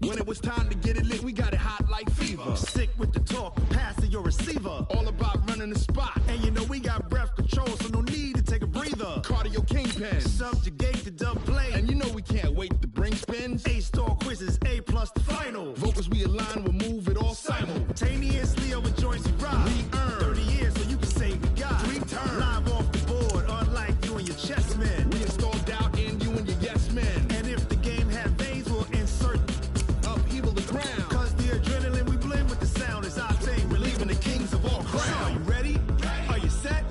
When it was time to get it lit, we got it hot like fever. Sick with the talk, passing your receiver. All about running the spot. And you know we got breath control, so no need to take a breather. Cardio kingpin. Subjugate the dub play. And you know we can't wait to bring spins. A-star quizzes, A+ the final. Vocals we align, we'll move it all simultaneously over joints we ride. We earn 30 years so you can say we got 3 turns. Live off the board, unlike you and your chess men. We install doubt in you and your yes men. And if the game had veins, we'll insert upheaval the ground. Cause the adrenaline we blend with the sound is our thing. Relieving the kings of all crowns. Are you ready? Are you set?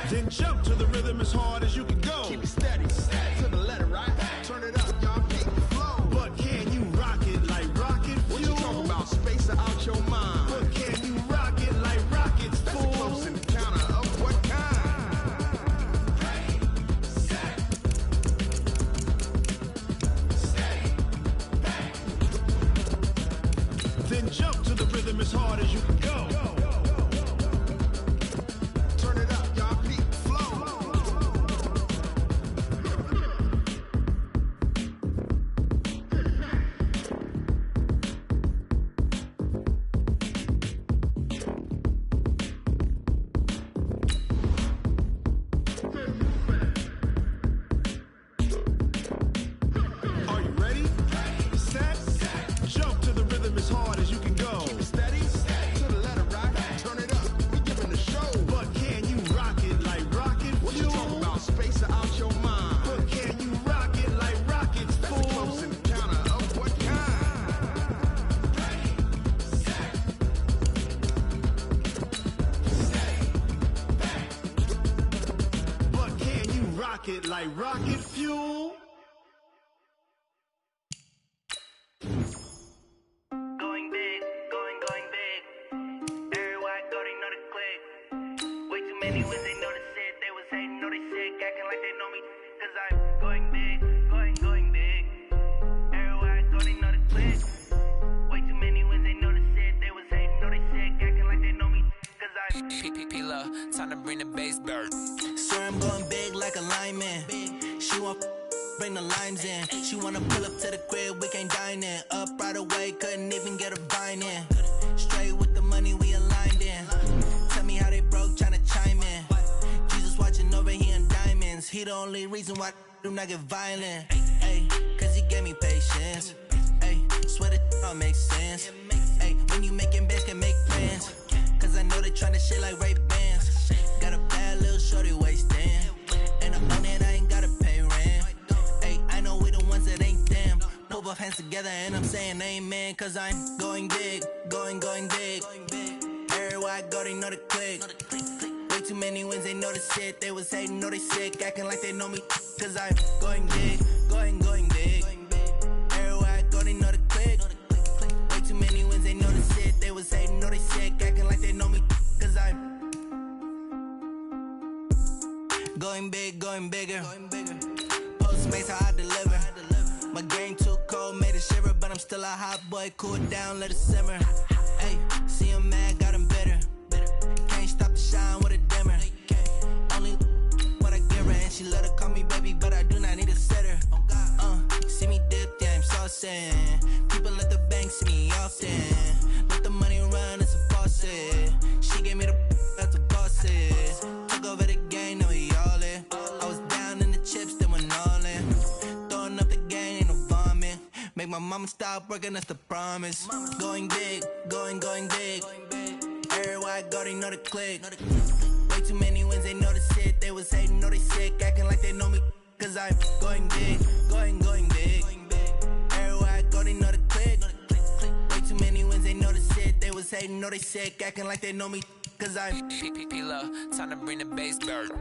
Then jump to the rhythm as hard as you can go. Keep it steady, to the letter, right? Turn it up, y'all, keep the flow. But can you rock it like rocket fuel? What you talking about? Space out your mind. But can you rock it like rockets, fool? That's a close encounter of what kind? Ready, set, steady, bang. Then jump to the rhythm as hard as you can go. Turn it up, y'all, keep the flow. Are you ready? Set, jump to the rhythm as hard as you can go. Keep it steady, to the letter, right? Turn it up, we giving the show. But can you rock it like rocket What you fuel? talking about? Space out your mind. But can you rock it like rockets, That's a close fool? encounter of what kind? Ready, set, steady, bang. But can you rock it like rocket fuel? Going big, going big. Everywhere I go, they know the click. Way too many when they know the shit. They was hating, know they sick, acting like they know me. Cause I'm going big, going big. Everywhere I go, they know the click. Way too many when they know the shit. They was hating, know they sick, acting like they know me. Cause I'm P-P-P-Love, time to bring the bass bird. Swear I'm going big like a lineman. She want bring the limes in. She wanna pull up to the crib, we can't dine in. Up right away, couldn't even get a vine in. Straight with the money we aligned in. Tell me how they broke, tryna chime in. Jesus watching over here in diamonds. He the only reason why I do not get violent. Ay, cause he gave me patience. Ay, swear that all makes sense. Ay, when you making bands can make friends. Cause I know they tryna shit like Ray-Bans. Got a bad little shorty wasting. And I'm on it, I ain't gotta pay rent. Ay, I know we the ones that ain't them. Pull both hands together and I'm saying amen. Cause I'm going big, going big. Everywhere I go, they know the click. Way too many wins, they know the shit. They was hating, know they sick, acting like they know me. Cause I'm going big, going big. Everywhere I go, they know the click. Way too many wins, they know the shit. They was hating, know they sick, acting like they know me. Cause I'm going big, going bigger. Postmates how I deliver. My game too cold, made it shiver, but I'm still a hot boy. Cool it down, let it simmer. Hey, see him mad, got him bitter. Can't stop the shine with a dimmer. Only what I give her, and she let her call me baby, but I do not need a sitter. See me dip, yeah, I'm saucing. People at the bank see me often. Let the money run, it's a faucet. She gave me the that's a boss is. Took over the game, now we all in. I was down in the chips, then went all in. Throwing up the game, ain't no vomit. Make my mama stop working, that's the promise. Going big, going big. Everywhere I go, they know the click. Way too many wins, they know the shit. They was hating, know they sick, acting like they know me. Cause I'm going big, going big. Everywhere I go, they know the click. Way too many wins, they know the shit. They was hating, know they sick, acting like they know me. Cause I'm P-P-P-Love, time to bring the bass bird.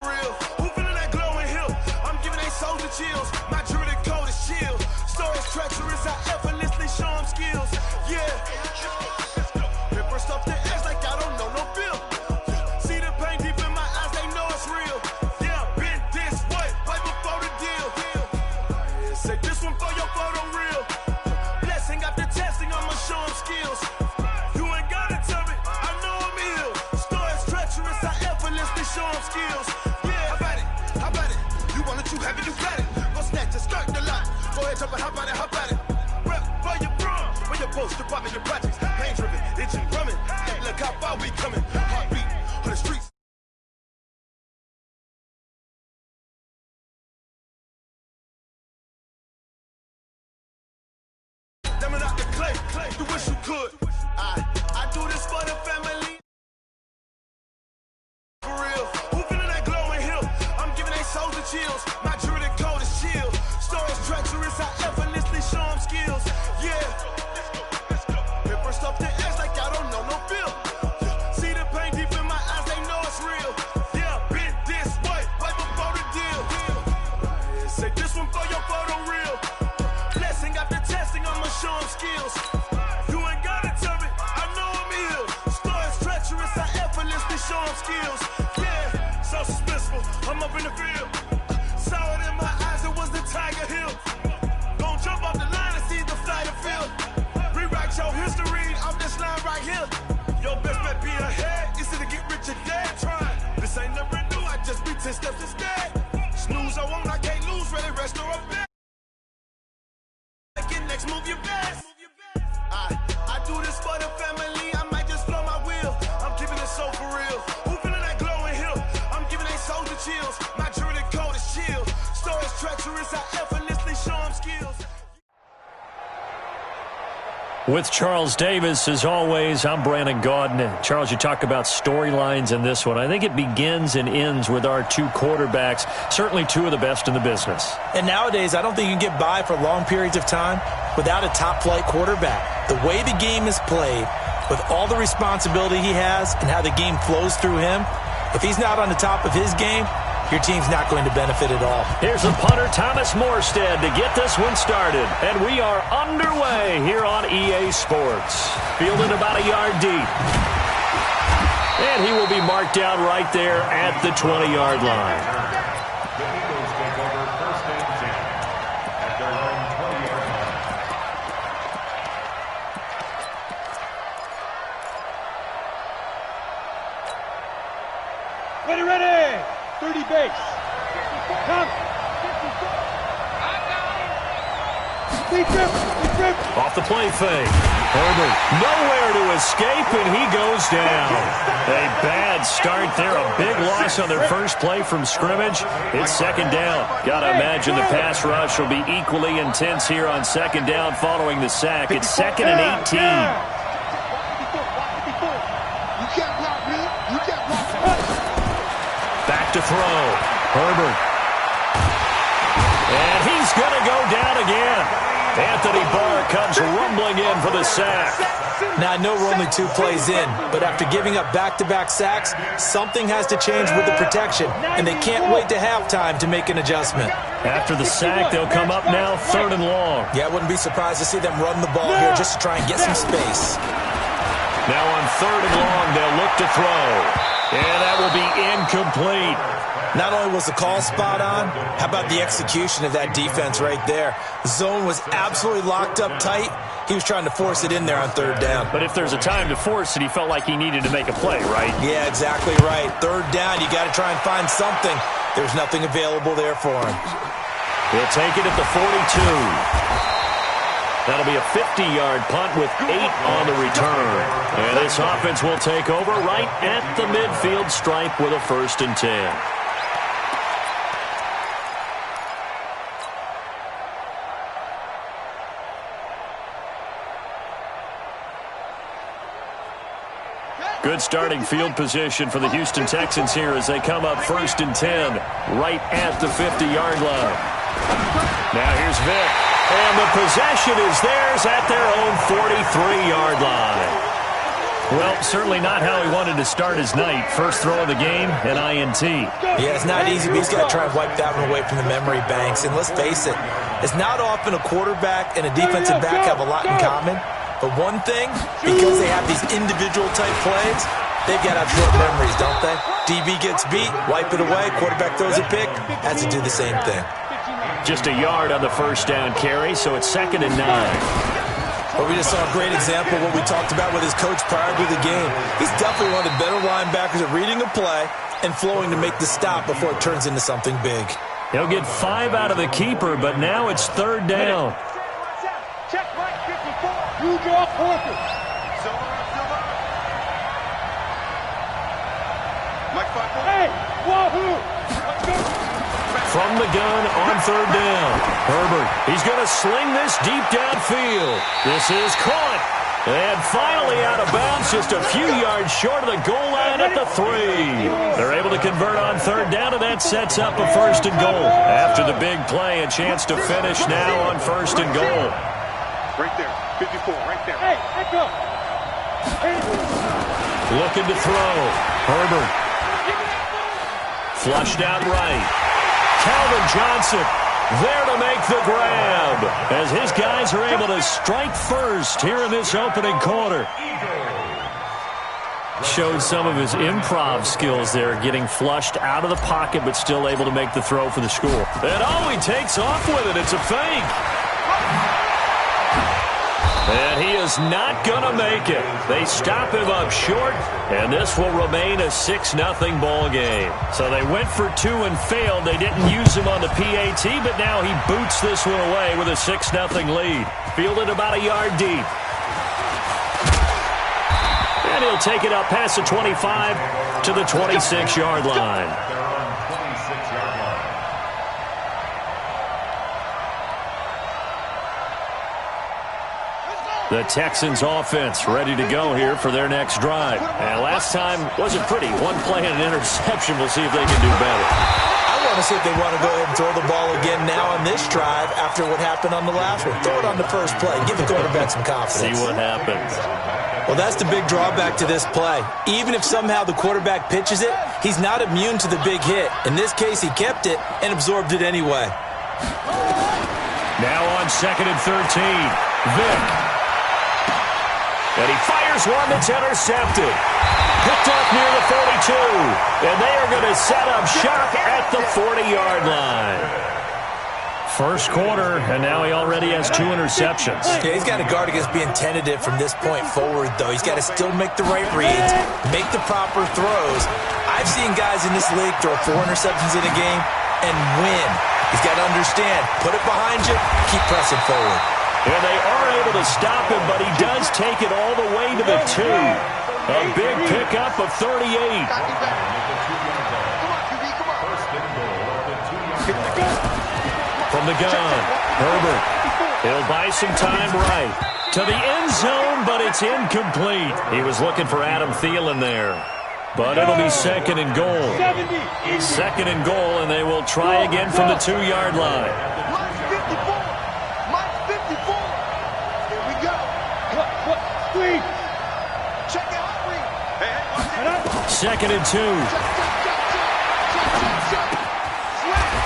Real, who feeling that glowing hill? I'm giving they souls the chills. My druidic code is chill. Stories treacherous, I effortlessly show them skills. Yeah. Paper stuff the edge like I don't know no feel. See the pain deep in my eyes, they know it's real. Yeah, been this way, right before the deal. Say this one for your photo real. Blessing after testing, I'ma show them skills. You ain't gotta tell me, I know I'm ill. Stories treacherous, I effortlessly show them skills. How about it? You want it, you have it, you got it. Go snatch it, start the lot. Go ahead, jump it, how about it? Rep where you from, where your post, department, your projects. Pain driven, itching, drumming. Hey, look how far we coming. Heartbeat on the streets. Diamond out the clay, you wish you could. I do this for the family. For real, who feeling that glowing hill? I'm giving they souls the chills. My druidic code is chill. Stories treacherous, I effortlessly show them skills. Yeah. Paper stuff the edge like I don't know no feel. See the pain deep in my eyes, they know it's real. Yeah, been this way, right before the deal. Say this one for your photo real. Blessing after testing, I'ma show them skills. You ain't gotta tell me, I know I'm ill. Stories treacherous, I effortlessly show them skills. Yeah, so suspenseful, I'm up in the field. Saw it in my eyes, it was the Tiger Hill. Gon' jump off the line and see the flight of field. Rewrite your history off this line right here. Your best bet be ahead, it's to get rich or dead. Trying, this ain't never new, I just be 10 steps instead. Snooze, I won't, I can't lose, ready, rest or up there. Next move your best. I do this for the family. I might just flow my wheel. I'm giving it so for real. Who feeling that glowing hill? I'm giving they souls the chills. My druidic code is chill. Stories treacherous, I effortlessly show them skills. With Charles Davis, as always, I'm Brandon Gaudin. Charles, you talk about storylines in this one. I think it begins and ends with our two quarterbacks, certainly two of the best in the business. And nowadays, I don't think you can get by for long periods of time without a top-flight quarterback. The way the game is played, with all the responsibility he has and how the game flows through him, if he's not on the top of his game, your team's not going to benefit at all. Here's the punter, Thomas Morstead, to get this one started. And we are underway here on EA Sports. Fielded about a yard deep. And he will be marked down right there at the 20-yard line. The Eagles take over first and 10 at their own 20-yard line. Ready! 30 base. Come. Off the play fake. Herbert nowhere to escape, and he goes down. A bad start there. A big loss on their first play from scrimmage. It's second down. Got to imagine the pass rush will be equally intense here on second down following the sack. It's second and 18. Back to throw. Herbert. And he's going to go down again. Anthony Barr comes rumbling in for the sack. Now, I know we're only 2 plays in, but after giving up back-to-back sacks, something has to change with the protection, and they can't wait to halftime to make an adjustment. After the sack, they'll come up now 3rd and long. Yeah, I wouldn't be surprised to see them run the ball here just to try and get some space. Now on 3rd and long, they'll look to throw. And that will be incomplete. Not only was the call spot on, how about the execution of that defense right there? The zone was absolutely locked up tight. He was trying to force it in there on 3rd down. But if there's a time to force it, he felt like he needed to make a play, right? Yeah, exactly right. 3rd down, you got to try and find something. There's nothing available there for him. He'll take it at the 42. That'll be a 50-yard punt with 8 on the return. And this offense will take over right at the midfield stripe with a 1st and 10. Good starting field position for the Houston Texans here as they come up 1st and 10 right at the 50-yard line. Now here's Vick. And the possession is theirs at their own 43-yard line. Well, certainly not how he wanted to start his night. First throw of the game, an INT. Yeah, it's not easy, but he's got to try and wipe that one away from the memory banks. And let's face it, it's not often a quarterback and a defensive back have a lot in common. But one thing, because they have these individual-type plays, they've got to have short memories, don't they? DB gets beat, wipe it away, quarterback throws a pick, has to do the same thing. Just a yard on the first down carry, so it's 2nd and 9. Well, we just saw a great example of what we talked about with his coach prior to the game. He's definitely one of the better linebackers at reading a play and flowing to make the stop before it turns into something big. He'll get 5 out of the keeper, but now it's 3rd down. Check Mike 54. You draw quarter. Mike 54. Hey, wahoo! Let's go. From the gun on 3rd down. Herbert, he's going to sling this deep downfield. This is caught. And finally out of bounds, just a few yards short of the goal line at the 3. They're able to convert on 3rd down, and that sets up a 1st and goal. After the big play, a chance to finish now on 1st and goal. Right there. 54, right there. Hey, echo. Looking to throw. Herbert. Flushed out right. Calvin Johnson there to make the grab as his guys are able to strike first here in this opening quarter. Showed some of his improv skills there, getting flushed out of the pocket but still able to make the throw for the score. And oh, he takes off with it. It's a fake. And he is not going to make it. They stop him up short, and this will remain a 6-0 ball game. So they went for 2 and failed. They didn't use him on the PAT, but now he boots this one away with a 6-0 lead. Fielded about a yard deep. And he'll take it up past the 25 to the 26-yard line. The Texans offense ready to go here for their next drive. And last time wasn't pretty. One play and an interception. We'll see if they can do better. I want to see if they want to go ahead and throw the ball again now on this drive after what happened on the last one. Throw it on the first play. Give the quarterback some confidence. See what happens. Well, that's the big drawback to this play. Even if somehow the quarterback pitches it, he's not immune to the big hit. In this case, he kept it and absorbed it anyway. Now on 2nd and 13. Vick. And he fires one that's intercepted. Picked up near the 42. And they are going to set up shop at the 40-yard line. First quarter, and now he already has 2 interceptions. Yeah, he's got to guard against being tentative from this point forward, though. He's got to still make the right reads, make the proper throws. I've seen guys in this league throw 4 interceptions in a game and win. He's got to understand, put it behind you, keep pressing forward. And they are able to stop him, but he does take it all the way to the 2. A big pickup of 38. From the gun, Herbert. He'll buy some time right. To the end zone, but it's incomplete. He was looking for Adam Thielen there. But it'll be 2nd and goal. 2nd and goal, and they will try again from the 2-yard line. 2nd and 2.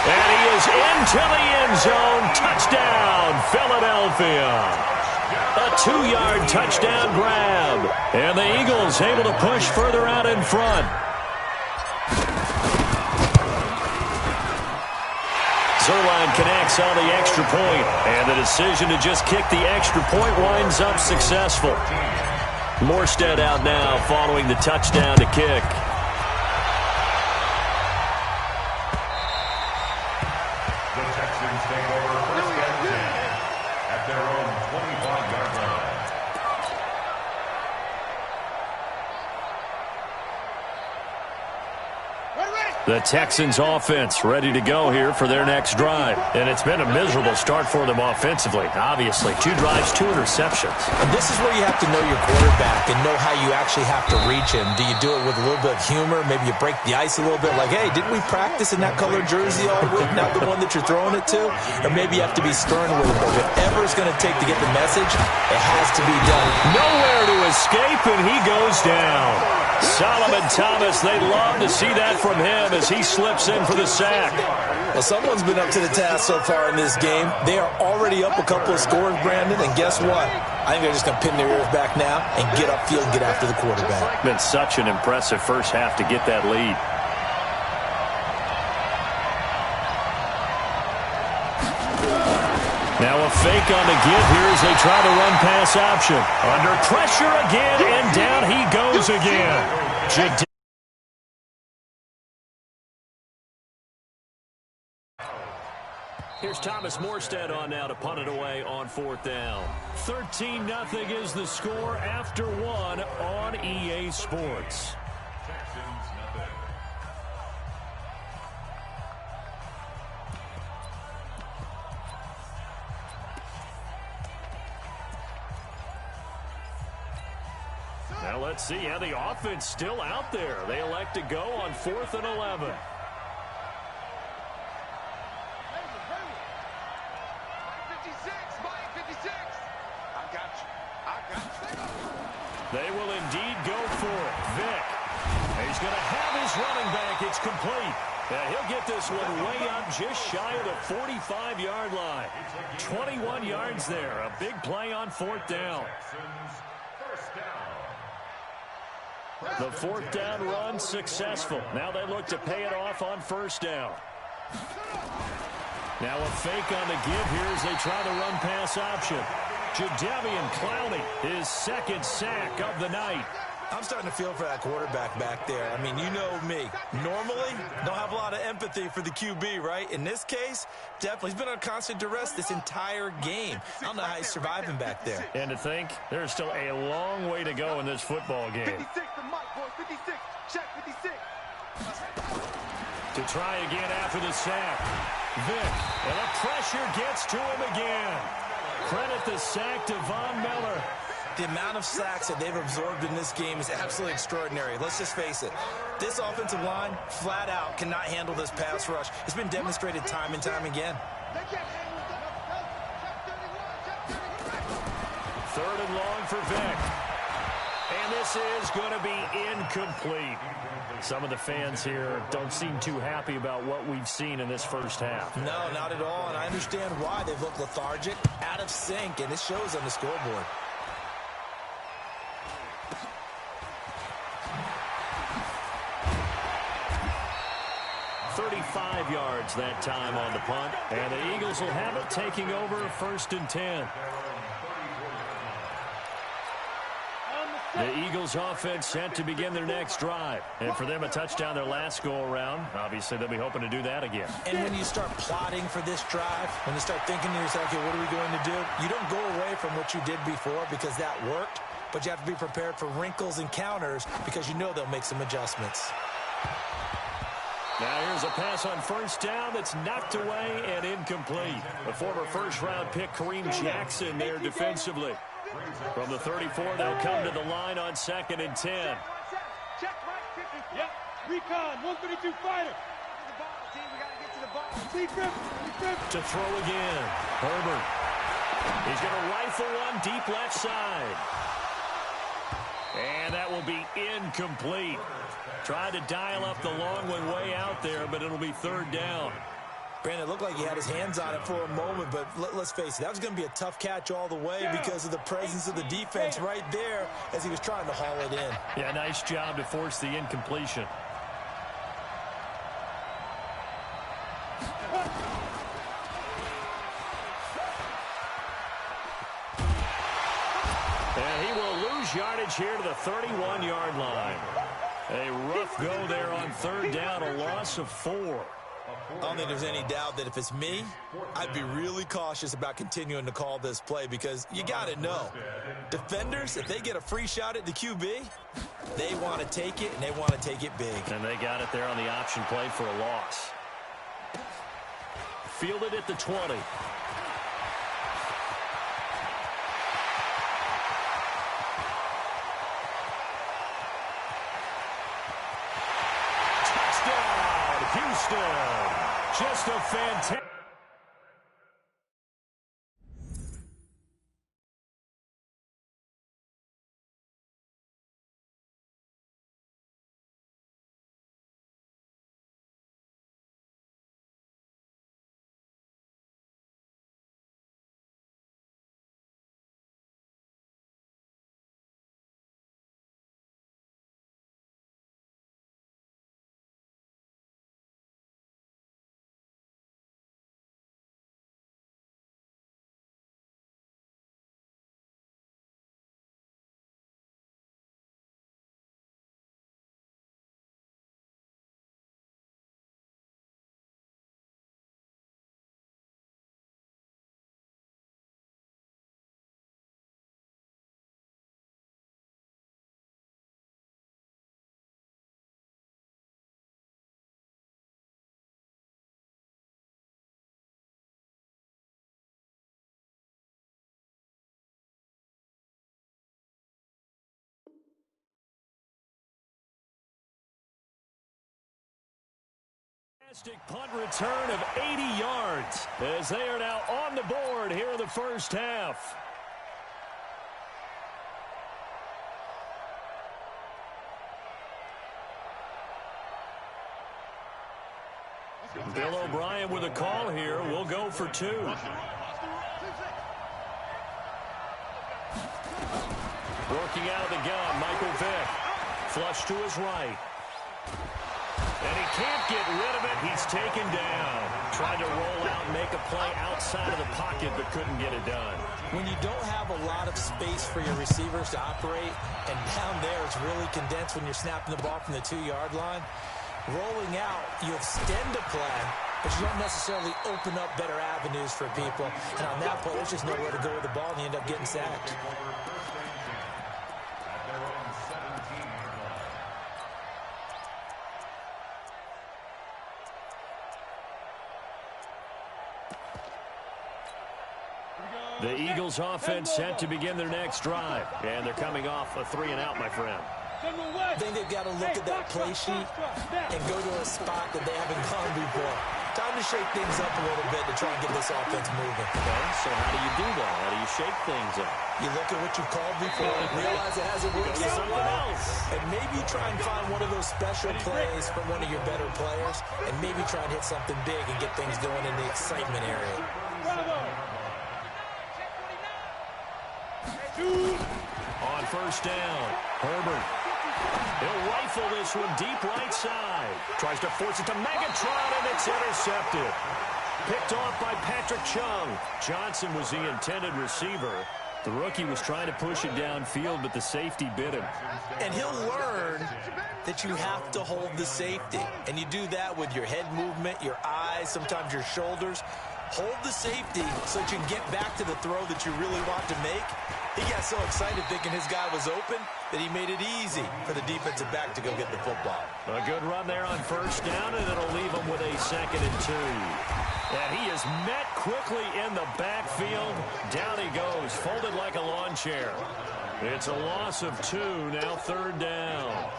And he is into the end zone. Touchdown, Philadelphia. A 2-yard touchdown grab. And the Eagles able to push further out in front. Zerline connects on the extra point. And the decision to just kick the extra point winds up successful. Morstead out now following the touchdown to kick. The Texans take over 1st and 10 at their own 25-yard line. Ready, ready. The Texans offense ready to go here for their next drive. And it's been a miserable start for them offensively. Obviously, 2 drives, 2 interceptions. And this is where you have to know your quarterback and know how you actually have to reach him. Do you do it with a little bit of humor? Maybe you break the ice a little bit like, hey, didn't we practice in that colored jersey all week, not the one that you're throwing it to? Or maybe you have to be stern with him. But whatever it's going to take to get the message, it has to be done. Nowhere to escape, and he goes down. Solomon Thomas, they'd love to see that from him as he slips in for the sack. Well, someone's been up to the task so far in this game. They are already up a couple of scores, Brandon, and guess what? I think they're just going to pin their ears back now and get upfield and get after the quarterback. Been such an impressive first half to get that lead. Now a fake on the give here as they try the run-pass option. Under pressure again, and down he goes again. Here's Thomas Morstead on now to punt it away on 4th down. 13-0 is the score after 1 on EA Sports. Now let's see how the offense still out there. They elect to go on 4th and 11. They will indeed go for it. Vick. He's going to have his running back. It's complete. He'll get this one way up just shy of the 45-yard line. 21 yards there. A big play on 4th down. The 4th down run successful. Now they look to pay it off on 1st down. Now a fake on the give here as they try the run-pass option. Jadeveon Clowney, his 2nd sack of the night. I'm starting to feel for that quarterback back there. I mean, you know me. Normally, don't have a lot of empathy for the QB, right? In this case, definitely. He's been on constant duress this entire game. I don't know how he's surviving back there. And to think, there's still a long way to go in this football game. 56 to Mike, boy. 56. Check 56. To try again after the sack. Vick, and the pressure gets to him again. Credit the sack to Von Miller. The amount of sacks that they've absorbed in this game is absolutely extraordinary. Let's just face it. This offensive line, flat out, cannot handle this pass rush. It's been demonstrated time and time again. 3rd and long for Vick. And this is going to be incomplete. Some of the fans here don't seem too happy about what we've seen in this first half. No, not at all, and I understand why. They've looked lethargic, out of sync, and it shows on the scoreboard. 35 yards that time on the punt. And the Eagles will have it, taking over 1st and 10. The Eagles offense set to begin their next drive. And for them, a touchdown their last go-around. Obviously, they'll be hoping to do that again. And when you start plotting for this drive, when you start thinking to yourself, okay, what are we going to do? You don't go away from what you did before because that worked. But you have to be prepared for wrinkles and counters because you know they'll make some adjustments. Now here's a pass on 1st down that's knocked away and incomplete. The former 1st-round pick Kareem Jackson there defensively. From the 34, they'll come to the line on 2nd and 10. Check right 50. Yep. Recon, 132 fighter. To throw again. Herbert. He's going to rifle one deep left side. And that will be incomplete. Tried to dial up the long one way out there, but it'll be 3rd down. Brandon, it looked like he had his hands on it for a moment, but let's face it, that was going to be a tough catch all the way because of the presence of the defense right there as he was trying to haul it in. Yeah, nice job to force the incompletion. And he will lose yardage here to the 31-yard line. A rough go there on 3rd down, a loss of 4. I don't think there's any doubt that if it's me, I'd be really cautious about continuing to call this play because you got to know, defenders, if they get a free shot at the QB, they want to take it, and they want to take it big. And they got it there on the option play for a loss. Fielded at the 20. Houston, just a fantastic. Punt return of 80 yards as they are now on the board here in the first half. Bill O'Brien with a call here. We'll go for 2. Working out of the gun, Michael Vick. Flush to his right. And he can't get rid of it. He's taken down. Tried to roll out and make a play outside of the pocket, but couldn't get it done. When you don't have a lot of space for your receivers to operate, and down there it's really condensed when you're snapping the ball from the 2-yard line, rolling out, you extend a play, but you don't necessarily open up better avenues for people. And on that play, there's just nowhere to go with the ball, and you end up getting sacked. The Eagles offense set to begin their next drive. And they're coming off a 3-and-out, my friend. I think they've got to look at that play sheet and go to a spot that they haven't gone before. Time to shake things up a little bit to try and get this offense moving. Okay, so how do you do that? How do you shake things up? You look at what you've called before, realize it hasn't worked so well, and maybe try and find one of those special plays from one of your better players, and maybe try and hit something big and get things going in the excitement area. On first down, Herbert. He'll rifle this one deep right side. Tries to force it to Megatron, and it's intercepted. Picked off by Patrick Chung. Johnson was the intended receiver. The rookie was trying to push it downfield, but the safety bit him. And he'll learn that you have to hold the safety. And you do that with your head movement, your eyes, sometimes your shoulders. Hold the safety so that you can get back to the throw that you really want to make. He got so excited thinking his guy was open that he made it easy for the defensive back to go get the football. A good run there on first down, and it'll leave him with a 2nd and 2. And he is met quickly in the backfield. Down he goes, folded like a lawn chair. It's a loss of 2, now 3rd down.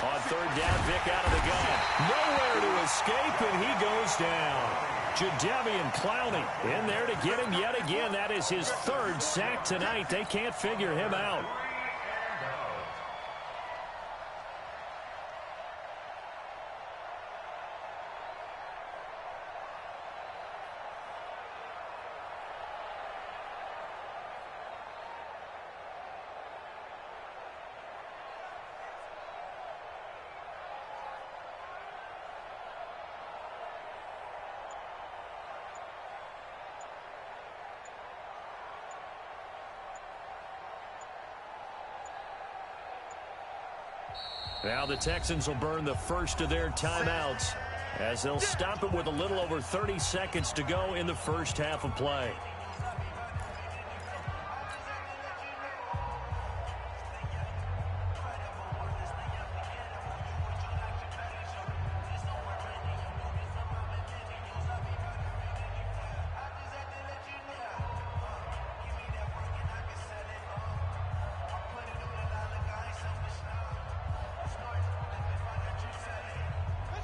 On 3rd down, Vick out of the gun. Nowhere to escape, and he goes down. Jadeveon Clowney in there to get him yet again. That is his 3rd sack tonight. They can't figure him out. Now the Texans will burn the first of their timeouts as they'll stop it with a little over 30 seconds to go in the first half of play.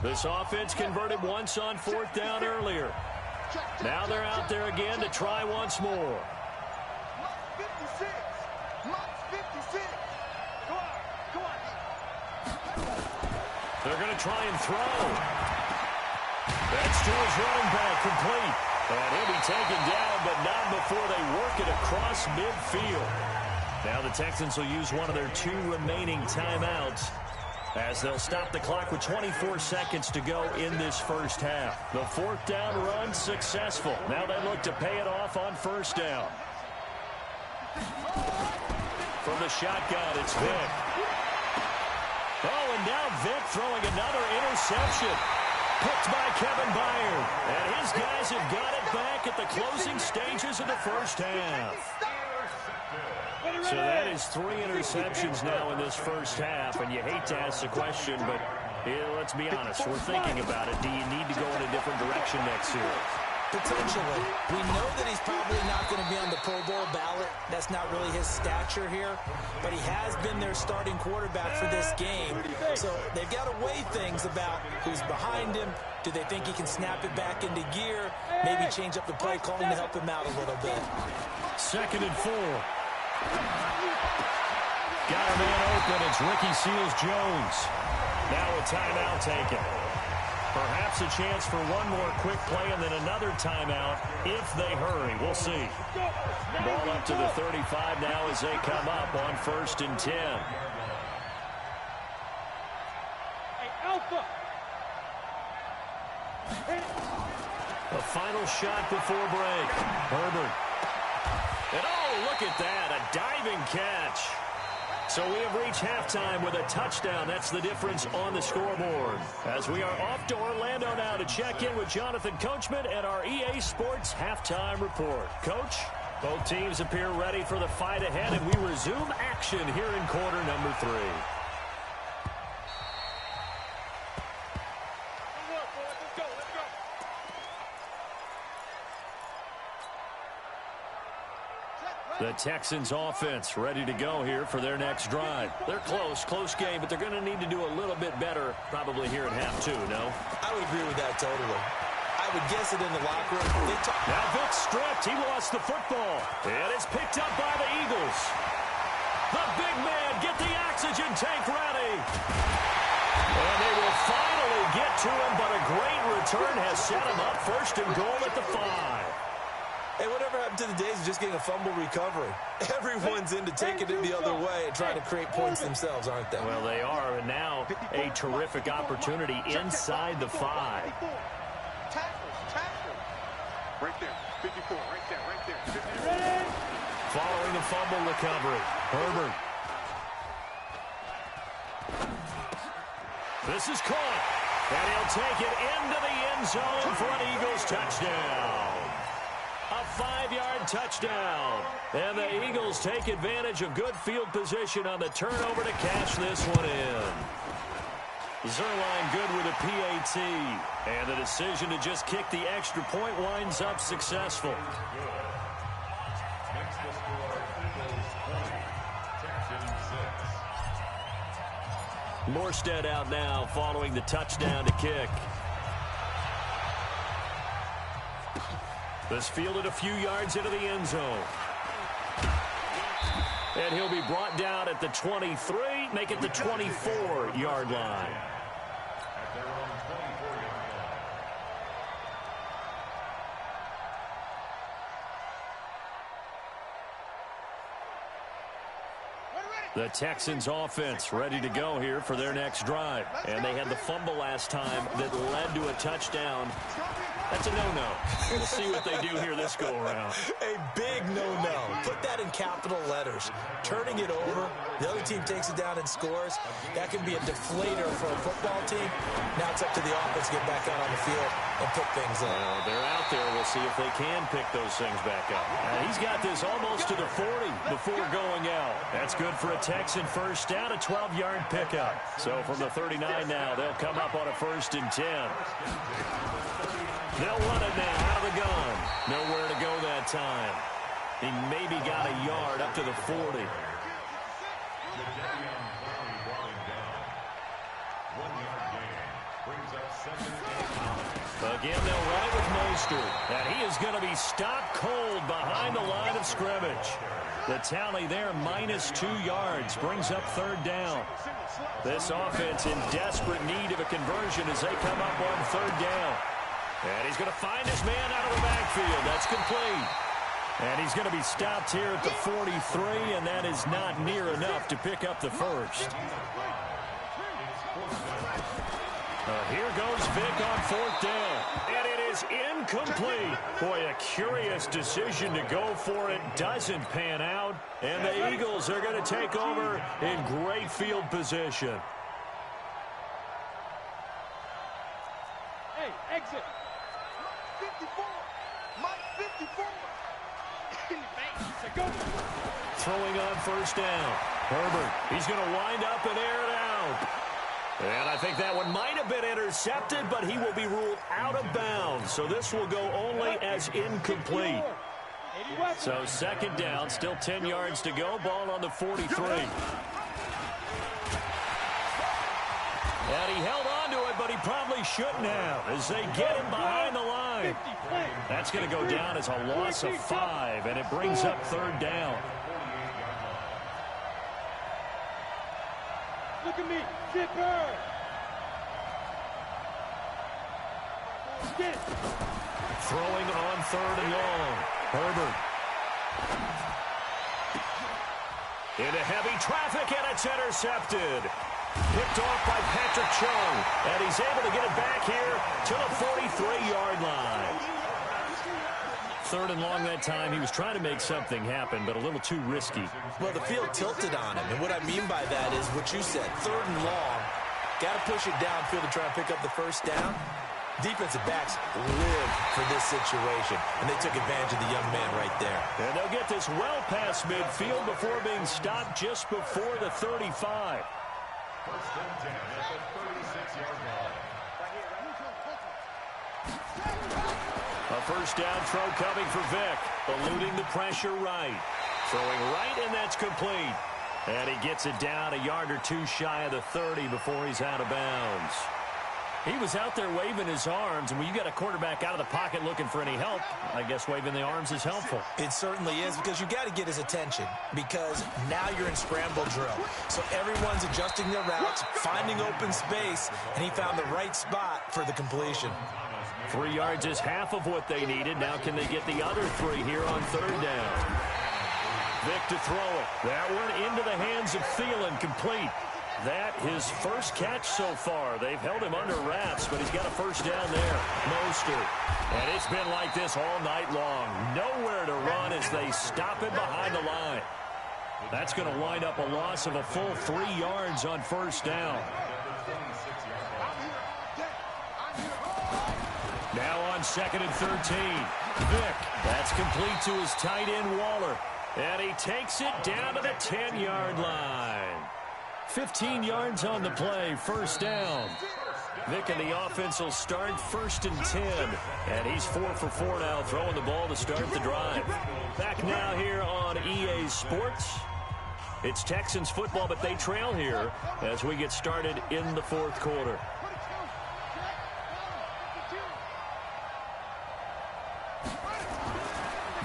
This offense converted once on fourth down earlier. Now they're out there again to try once more. They're going to try and throw. That's to his running back, complete. And he'll be taken down, but not before they work it across midfield. Now the Texans will use one of their 2 remaining timeouts as they'll stop the clock with 24 seconds to go in this first half. The fourth down run successful. Now they look to pay it off on first down. From the shotgun, it's Vick. Oh, and now Vick throwing another interception. Picked by Kevin Byard. And his guys have got it back at the closing stages of the first half. So that is 3 interceptions now in this first half, and you hate to ask the question, but let's be honest, we're thinking about it. Do you need to go in a different direction next year? Potentially. We know that he's probably not going to be on the Pro Bowl ballot. That's not really his stature here, but he has been their starting quarterback for this game. So they've got to weigh things about who's behind him. Do they think he can snap it back into gear? Maybe change up the play calling to help him out a little bit. 2nd and 4. Got a man open. It's Ricky Seals-Jones. Now a timeout taken. Perhaps a chance for one more quick play and then another timeout if they hurry. We'll see. Ball up to the 35 now as they come up on 1st and 10. Hey, Alpha. The final shot before break. Herbert. And oh, look at that, a diving catch. So we have reached halftime with a touchdown. That's the difference on the scoreboard. As we are off to Orlando now to check in with Jonathan Coachman and our EA Sports Halftime Report. Coach, both teams appear ready for the fight ahead, and we resume action here in quarter number 3. The Texans offense ready to go here for their next drive. They're close game, but they're going to need to do a little bit better probably here in half 2, no? I would agree with that totally. I would guess it in the locker room. Now Vick's stripped. He lost the football. And it's picked up by the Eagles. The big man, get the oxygen tank ready. And they will finally get to him, but a great return has set him up 1st and goal at the 5. Hey, whatever happened to the days of just getting a fumble recovery? Everyone's into taking it the other way and trying to create points themselves, aren't they? Well, they are, and now a terrific opportunity inside the 5. Right there, 54, right there. Following the fumble recovery, Herbert. This is caught, and he'll take it into the end zone for an Eagles touchdown. A 5-yard touchdown. And the Eagles take advantage of good field position on the turnover to cash this one in. Zerline good with a PAT. And the decision to just kick the extra point winds up successful. Makes the score Eagles 20, Texans 6. Morstead out now following the touchdown to kick. This fielded a few yards into the end zone. And he'll be brought down at the 23, make it the 24-yard line. At their own 24-yard line. Ready, ready. The Texans offense ready to go here for their next drive. And they had the fumble last time that led to a touchdown. That's a no-no. We'll see what they do here this go-around. A big no-no. Put that in capital letters. Turning it over, the other team takes it down and scores. That can be a deflator for a football team. Now it's up to the offense to get back out on the field and pick things up. Well, they're out there. We'll see if they can pick those things back up. He's got this almost to the 40 before going out. That's good for a Texan first down, a 12-yard pickup. So from the 39 now, they'll come up on a 1st and 10. They'll run it now out of the gun. Nowhere to go that time. He maybe got a yard up to the 40. Again, they'll run it with Mostert. And he is going to be stopped cold behind the line of scrimmage. The tally there, -2 yards, brings up 3rd down. This offense in desperate need of a conversion as they come up on 3rd down. And he's going to find his man out of the backfield. That's complete. And he's going to be stopped here at the 43, and that is not near enough to pick up the first. Here goes Vic on 4th down. And it is incomplete. Boy, a curious decision to go for it. Doesn't pan out. And the Eagles are going to take over in great field position. Hey, exit. 54. Mike 54. Throwing on 1st down. Herbert, he's going to wind up and air it out. And I think that one might have been intercepted, but he will be ruled out of bounds. So this will go only as incomplete. So 2nd down, still 10 yards to go. Ball on the 43. And he held on to it, but he probably shouldn't have as they get him behind the line. That's going to go down as a loss of 5, and it brings up 3rd down. Look at me, Zipper. Throwing on 3rd and long. Herbert. Into heavy traffic, and it's intercepted. Picked off by Patrick Chung, and he's able to get it back here to the 43-yard line. 3rd and long that time. He was trying to make something happen, but a little too risky. Well, the field tilted on him, and what I mean by that is what you said, 3rd and long. Got to push it downfield to try and pick up the 1st down. Defensive backs live for this situation, and they took advantage of the young man right there. And they'll get this well past midfield before being stopped just before the 35. 1st and 10 at the 36-yard line. A 1st down throw coming for Vic, eluding the pressure right. Throwing right, and that's complete. And he gets it down a yard or 2 shy of the 30 before he's out of bounds. He was out there waving his arms, and when you got a quarterback out of the pocket looking for any help, I guess waving the arms is helpful. It certainly is, because you got to get his attention, because now you're in scramble drill. So everyone's adjusting their routes, finding open space, and he found the right spot for the completion. 3 yards is half of what they needed. Now can they get the other 3 here on 3rd down? Vic to throw it. That one into the hands of Thielen, complete. That his first catch so far. They've held him under wraps, but he's got a 1st down there. Mostert. And it's been like this all night long. Nowhere to run as they stop him behind the line. That's going to wind up a loss of a full 3 yards on 1st down. Now on 2nd and 13. Vic. That's complete to his tight end, Waller. And he takes it down to the 10-yard line. 15 yards on the play, 1st down. Vic and the offense will start 1st and 10. And he's 4 for 4 now, throwing the ball to start the drive. Back now here on EA Sports. It's Texans football, but they trail here as we get started in the 4th quarter.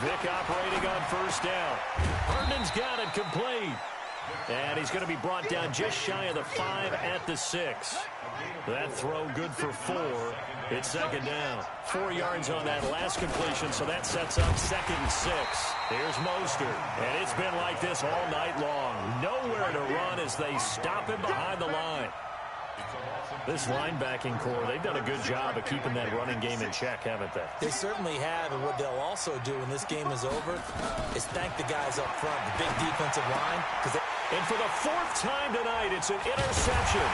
Vic operating on 1st down. Herndon's got it complete. And he's going to be brought down just shy of the 5 at the 6. That throw good for 4. It's second down. 4 yards on that last completion, so that sets up 2nd and 6. Here's Mostert. And it's been like this all night long. Nowhere to run as they stop him behind the line. This linebacking core, they've done a good job of keeping that running game in check, haven't they? They certainly have, and what they'll also do when this game is over is thank the guys up front, the big defensive line. And for the 4th time tonight, it's an interception.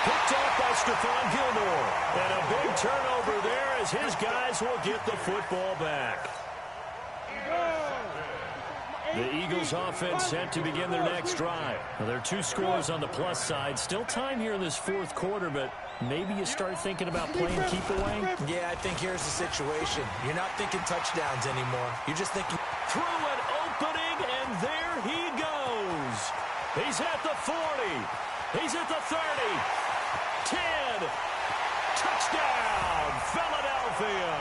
Picked off by Stephon Gilmore. And a big turnover there as his guys will get the football back. The Eagles offense set to begin their next drive. Well, there are 2 scores on the plus side. Still time here in this 4th quarter, but maybe you start thinking about playing keep away? Yeah, I think here's the situation. You're not thinking touchdowns anymore. You're just thinking through an opening, and there he goes. He's at the 40. He's at the 30. 10. Touchdown, Philadelphia.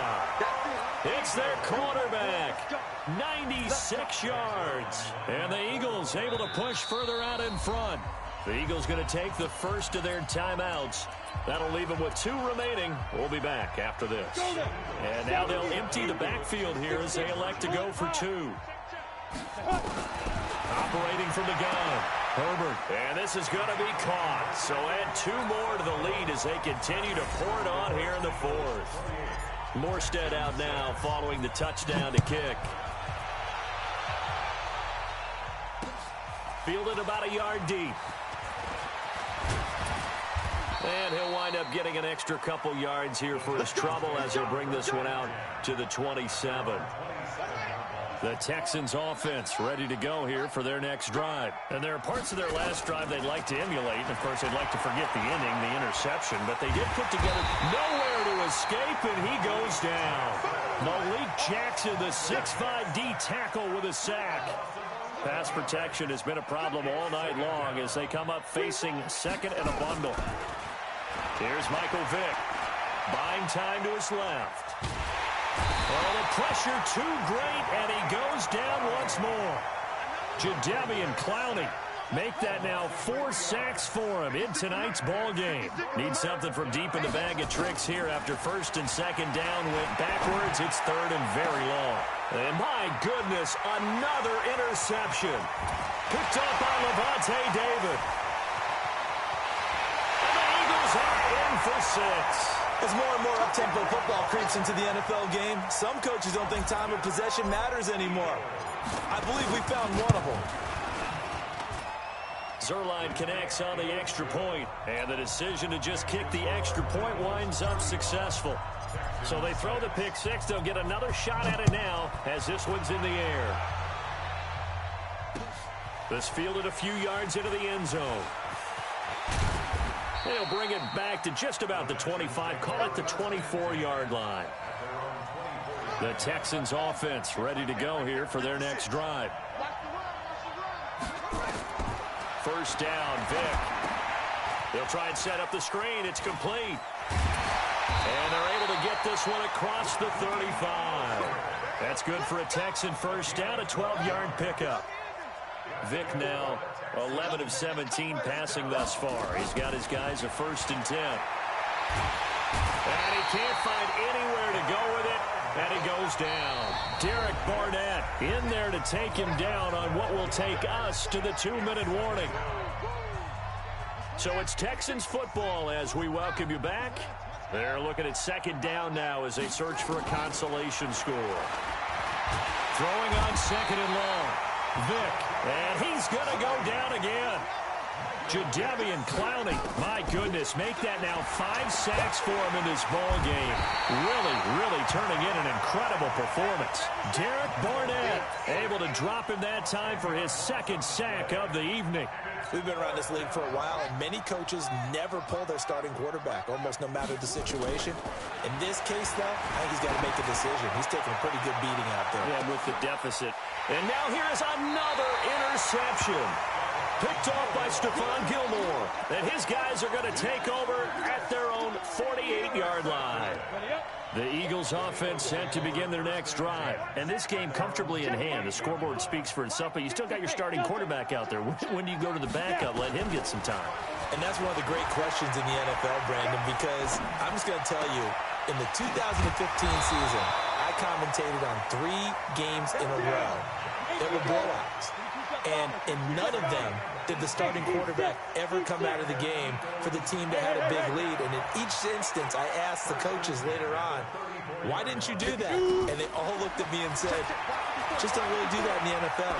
It's their quarterback. 96 yards. And the Eagles able to push further out in front. The Eagles going to take the first of their timeouts. That'll leave them with 2 remaining. We'll be back after this. And now they'll empty the backfield here as they elect to go for 2. Operating from the gun, Herbert. And this is going to be caught. So add 2 more to the lead as they continue to pour it on here in the 4th. Morstead out now following the touchdown to kick. Fielded about a yard deep. And he'll wind up getting an extra couple yards here for his trouble as he'll bring this one out to the 27. The Texans offense ready to go here for their next drive. And there are parts of their last drive they'd like to emulate. And, of course, they'd like to forget the inning, the interception. But they did put together nowhere to escape, and he goes down. Malik Jackson, the 6'5" D tackle with a sack. Pass protection has been a problem all night long as they come up facing 2nd and a bundle. Here's Michael Vick. Buying time to his left. Oh, the pressure too great, and he goes down once more. Jadeveon Clowney make that now 4 sacks for him in tonight's ball game. Need something from deep in the bag of tricks here after 1st and 2nd down. Went backwards. It's 3rd and very long. And my goodness, another interception. Picked off by Levante David. And the Eagles are in for 6. As more and more up-tempo football creeps into the NFL game, some coaches don't think time of possession matters anymore. I believe we found one of them. Zerline connects on the extra point, and the decision to just kick the extra point winds up successful. So they throw the pick 6. They'll get another shot at it now as this one's in the air. This fielded a few yards into the end zone. They'll bring it back to just about the 25. Call it the 24-yard line. The Texans offense ready to go here for their next drive. First down, Vick. They'll try and set up the screen. It's complete. And they're able to get this one across the 35. That's good for a Texan first down, a 12-yard pickup. Vick now 11 of 17 passing thus far. He's got his guys a 1st and 10. And he can't find anywhere to go with it, and he goes down. Derek Barnett in there to take him down on what will take us to the 2-minute warning. So it's Texans football as we welcome you back. They're looking at 2nd down now as they search for a consolation score. Throwing on 2nd and long. Vick, and he's going to go down again. Jadeveon Clowney, my goodness, make that now 5 sacks for him in this ball game. Really turning in an incredible performance. Derek Barnett able to drop him that time for his 2nd sack of the evening. We've been around this league for a while, and many coaches never pull their starting quarterback, almost no matter the situation. In this case, though, I think he's got to make a decision. He's taking a pretty good beating out there. Yeah, with the deficit. And now here's another interception. picked off by Stephon Gilmore. And his guys are going to take over at their own 48-yard line. The Eagles offense set to begin their next drive. And this game comfortably in hand. The scoreboard speaks for itself, but you still got your starting quarterback out there. When do you go to the backup? Let him get some time. And that's one of the great questions in the NFL, Brandon, because I'm just going to tell you, in the 2015 season, I commentated on 3 games in a row that were blowouts. And in none of them did the starting quarterback ever come out of the game for the team that had a big lead. And in each instance, I asked the coaches later on, why didn't you do that? And they all looked at me and said, just don't really do that in the NFL.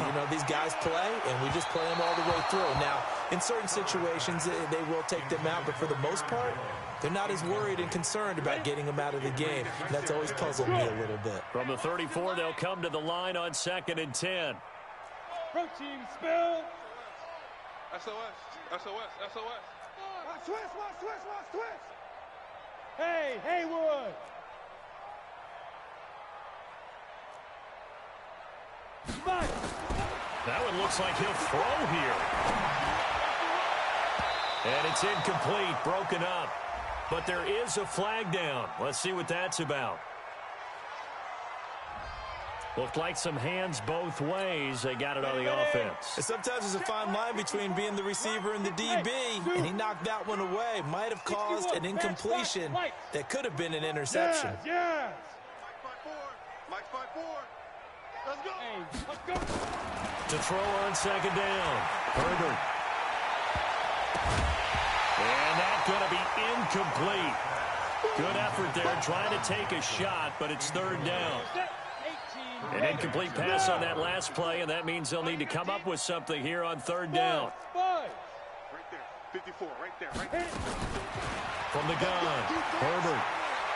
You know, these guys play, and we just play them all the way through. Now, in certain situations, they will take them out, but for the most part, they're not as worried and concerned about getting them out of the game. And that's always puzzled me a little bit. From the 34, they'll come to the line on 2nd and 10. Protein spill. SOS. Watch twist. Hey, Haywood. Mike. That one looks like he'll throw here. And it's incomplete, broken up. But there is a flag down. Let's see what that's about. Looked like some hands both ways. They got it on the offense. And sometimes there's a fine line between being the receiver and the DB, and he knocked that one away. Might have caused an incompletion that could have been an interception. Yes. Mike's 5-4. Let's go. Hey, let's go. To throw on 2nd down. Herbert. And that's going to be incomplete. Good effort there trying to take a shot, but it's 3rd down. An incomplete pass on that last play, and that means they'll need to come up with something here on 3rd down. Right there. 54, right there. From the gun, Herbert.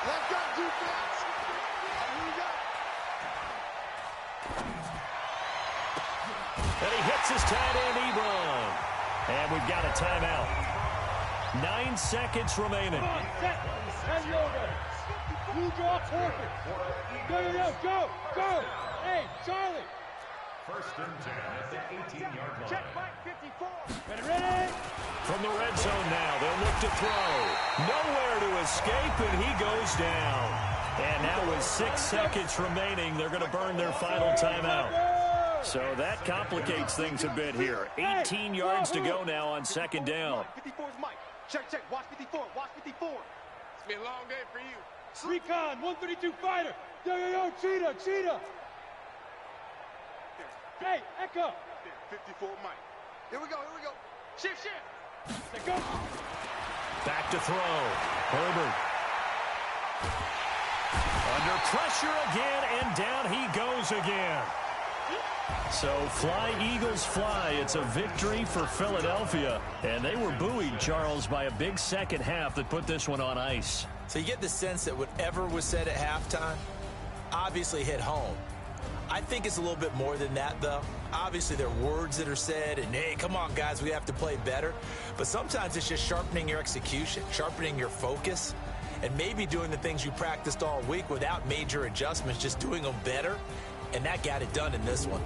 Let's go, defense. Here we go. And he hits his tight end, Ebron. And we've got a timeout. 9 seconds remaining. And yoga. You draw perfect. Go. Hey, Charlie. 1st and 10 at the 18-yard line. Check Mike 54. Ready? From the red zone now, they'll look to throw. Nowhere to escape, and he goes down. And now with 6 seconds remaining, they're going to burn their final timeout. So that complicates things a bit here. 18 yards to go now on 2nd down. 54 is Mike. Check. Watch 54. It's been a long day for you. Recon, 132 fighter. Yo, cheetah. Hey, Echo. 54 Mike. Here we go. Shift. Let's go. Back to throw. Herbert. Under pressure again, and down he goes again. So fly, Eagles, fly. It's a victory for Philadelphia. And they were buoyed, Charles, by a big second half that put this one on ice. So you get the sense that whatever was said at halftime obviously hit home. I think it's a little bit more than that, though. Obviously, there are words that are said, and, hey, come on, guys, we have to play better. But sometimes it's just sharpening your execution, sharpening your focus, and maybe doing the things you practiced all week without major adjustments, just doing them better. And that got it done in this one.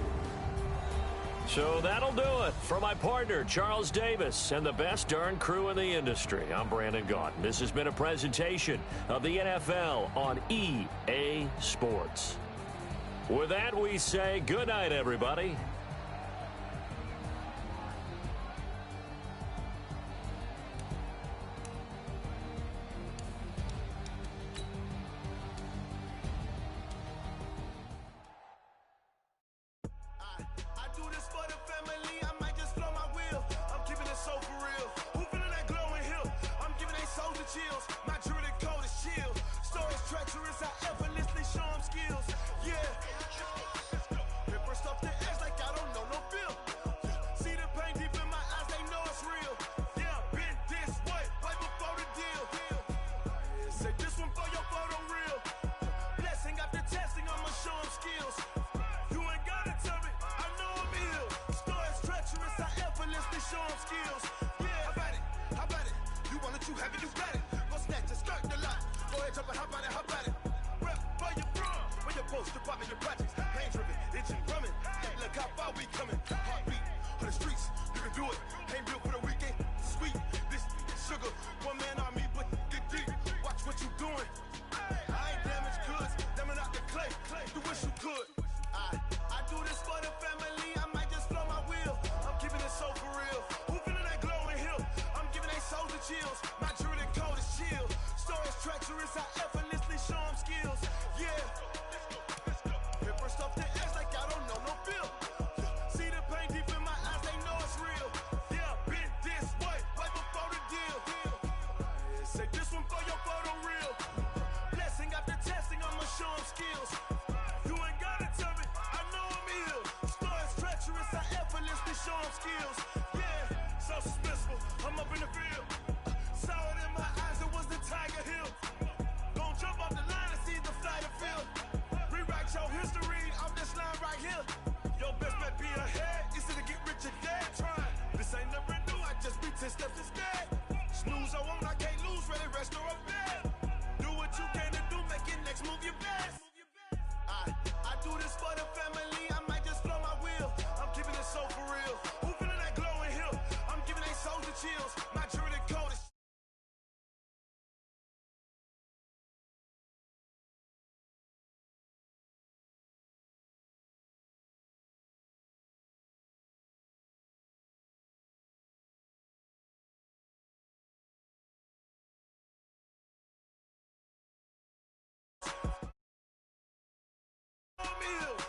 So that'll do it. For my partner, Charles Davis, and the best darn crew in the industry, I'm Brandon Gaudin. This has been a presentation of the NFL on EA Sports. With that, we say good night, everybody. Poster popping your projects, pain driven, itching, drumming. Look how far we coming. Heartbeat on the streets, feel. See the pain deep in my eyes, they know it's real. Yeah, been this way, way before the deal. Say this one for your photo reel. Blessing after testing, I'ma show them skills. You ain't gotta tell me, I know I'm ill. Stories treacherous, I effortlessly show them skills. Yeah, so suspenseful, I'm up in the field. Saw it in my eyes, it was the Tiger Hill. Gon' jump off the line and see the flight of field. Rewrite your history off this line right here. Your best bet be ahead, easy to get rich or dead. Trying, this ain't never new, I just be 10 steps instead. Snooze I won't, I can't lose, ready, rest or up bed. Do what you can to do, make your next move your best. I do this for the family, I might just flow my wheel. I'm keeping it so for real. Who feeling that glowing hill? I'm giving they souls the chills. My jewelry code is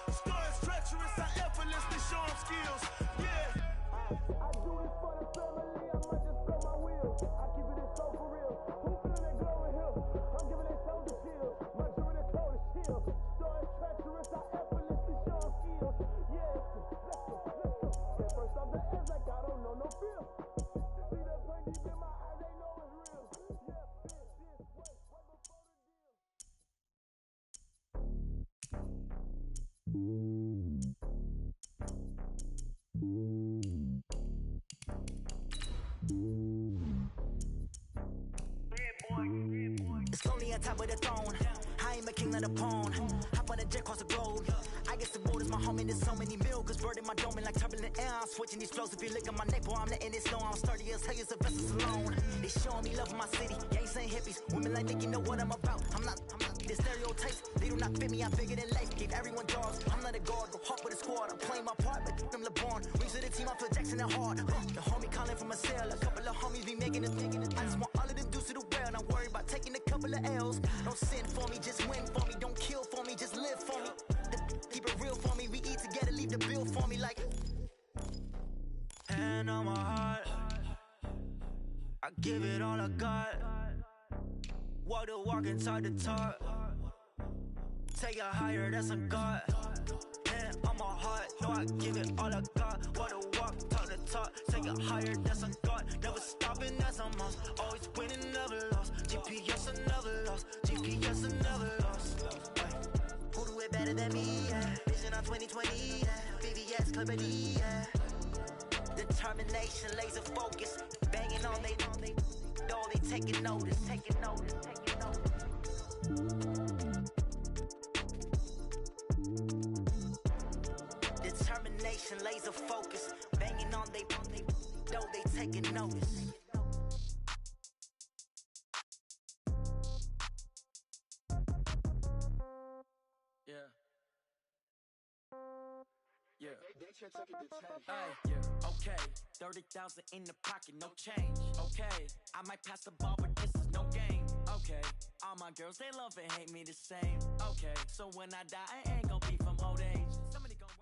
stories treacherous, I effortlessly show them skills. Yeah. I do this for the family, I might just blow my wheel. I keep it so for real. Who feeling that glowing hill? I'm giving they souls the chills. My jewelry code is chill. Stories treacherous, I effortlessly show them skills. Yeah, let's go. Yeah, first off the edge like I don't know no fear. See that pain deep in my eyes, they know it's real. Yeah, this way, way before the deal. It's lonely on top of the throne. I am a king of the pawn. Hop on a jet across the globe. I guess the road is my home and there's so many milkers burning my dome like turbulent air. I'm switching these flows. If you look at my neck, boy, I'm letting it slow. I'm sturdy as hell, as the vessels alone. They showing me love in my city. Gangs ain't hippies. Women like Nick, you know what I'm about. I'm not the stereotypes. They do not fit me. I figured in life. Gave everyone jobs. I'm not a guard. Go hard with a squad. I'm playing my part, but I'm LeBron. Wings of the team, I feel Jackson and hard. The homie calling from a cell. A couple of homies be making it. I just want all of them dudes to do well. Don't worry about taking a couple of L's. Don't sin for me, just win for me. Don't kill for me, just live for me. Keep it real for me. We eat together, leave the bill for me like. Hand on my heart, I give it all I got. Walk the walk and talk the talk. Take it higher, that's a God. Hand on my heart, no, I give it all I got. Walk the walk, talk the talk. Take it higher, that's a God. Never stopping, that's a must. Always winning, never lost. GPS, I never lost. GPS, I never lost. Who do it better than me? Yeah. Vision on 2020. Yeah. VVS, Clarity. Yeah. Determination, laser focus. Banging on they door, they taking notice. Taking notice. Taking notice. Determination, laser focus. Banging on they door, they taking notice. Okay, 30,000 in the pocket, no change. Okay, I might pass the ball, but this is no game. Okay, all my girls, they love and hate me the same. Okay, so when I die, I ain't gonna be from old age. Somebody gonna...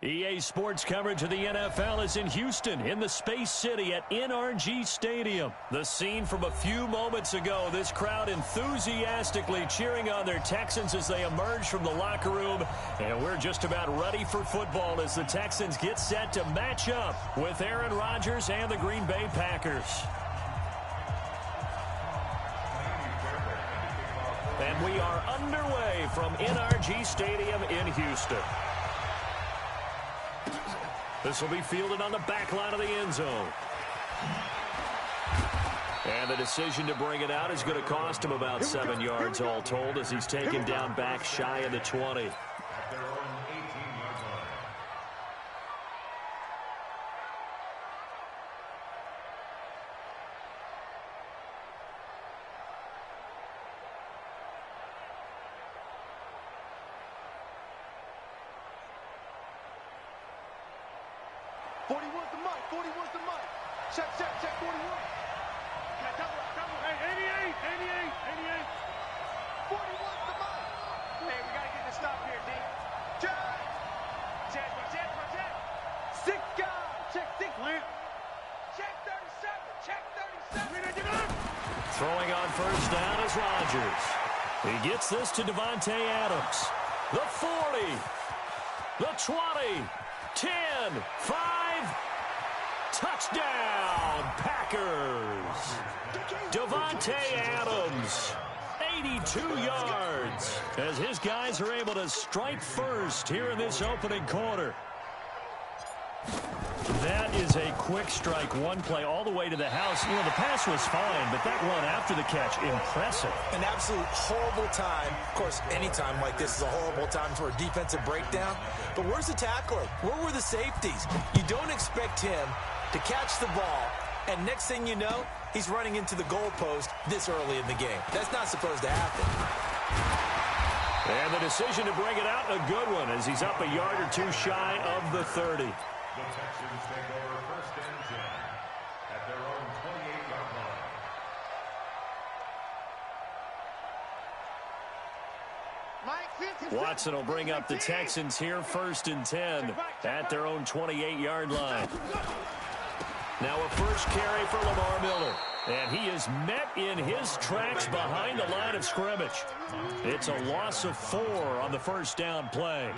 EA Sports coverage of the NFL is in Houston, in the Space City at NRG Stadium. The scene from a few moments ago, this crowd enthusiastically cheering on their Texans as they emerge from the locker room. And we're just about ready for football as the Texans get set to match up with Aaron Rodgers and the Green Bay Packers. And we are underway from NRG Stadium in Houston. This will be fielded on the back line of the end zone. And the decision to bring it out is going to cost him about 7 yards all told as he's taken down back shy of the 20. At their own 18-yard line. Check, 41. Hey, 88. 41's the mark. Hey, we got to get this stop here, D. Throwing on first down is Rodgers. He gets this to Davante Adams. The 40, the 20, 10, 5, touchdown, Packers. Davante Adams, 82 yards, as his guys are able to strike first here in this opening quarter. That is a quick strike, one play all the way to the house. You know, the pass was fine, but that run after the catch, impressive. An absolute horrible time. Of course, any time like this is a horrible time for a defensive breakdown. But where's the tackling? Where were the safeties? You don't expect him to catch the ball, and next thing you know, he's running into the goalpost this early in the game. That's not supposed to happen. And the decision to bring it out, a good one, as he's up a yard or two shy of the 30. The Texans take over first and 10 at their own 28-yard line. Watson will bring up the Texans here first and 10 at their own 28-yard line. Now a first carry for Lamar Miller. And he is met in his tracks behind the line of scrimmage. It's a loss of 4 on the first down play.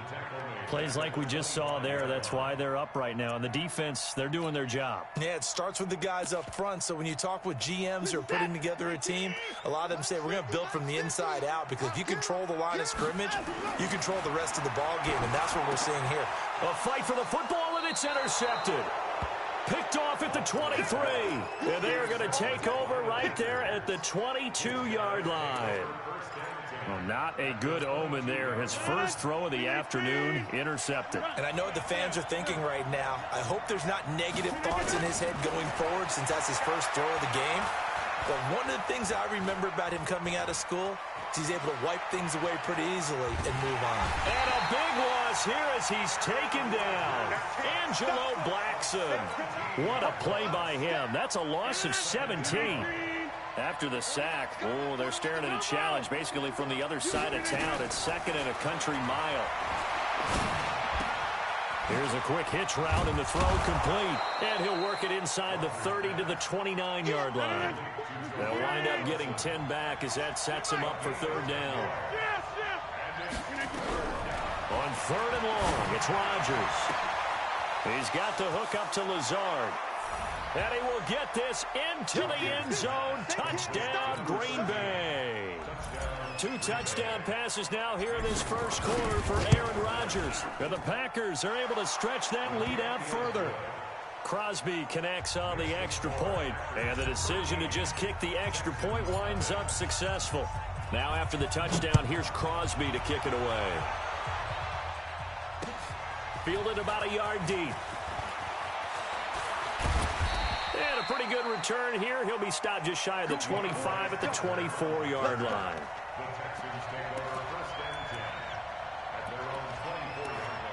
Plays like we just saw there. That's why they're up right now. And the defense, they're doing their job. Yeah, it starts with the guys up front. So when you talk with GMs who are putting together a team, a lot of them say we're going to build from the inside out, because if you control the line of scrimmage, you control the rest of the ball game. And that's what we're seeing here. A fight for the football, and it's intercepted. Picked off at the 23. And they are going to take over right there at the 22-yard line. Well, not a good omen there. His first throw of the afternoon, intercepted. And I know what the fans are thinking right now. I hope there's not negative thoughts in his head going forward, since that's his first throw of the game. But one of the things I remember about him coming out of school is he's able to wipe things away pretty easily and move on. And a big loss here as he's taken down. Angelo Blackson. What a play by him. That's a loss of 17. After the sack, oh, they're staring at a challenge basically from the other side of town. It's second and a country mile. Here's a quick hitch route, and the throw complete. And he'll work it inside the 30 to the 29-yard line. They'll wind up getting 10 back as that sets him up for third down. On third and long, it's Rodgers. He's got the hook up to Lazard. And he will get this into the end zone. Touchdown, Green Bay. 2 touchdown passes now here in this first quarter for Aaron Rodgers. And the Packers are able to stretch that lead out further. Crosby connects on the extra point, and the decision to just kick the extra point winds up successful. Now after the touchdown, here's Crosby to kick it away. Fielded about a yard deep. And a pretty good return here. He'll be stopped just shy of the 25 at the 24-yard line. The Texans take over first and 10 at their own 24-yard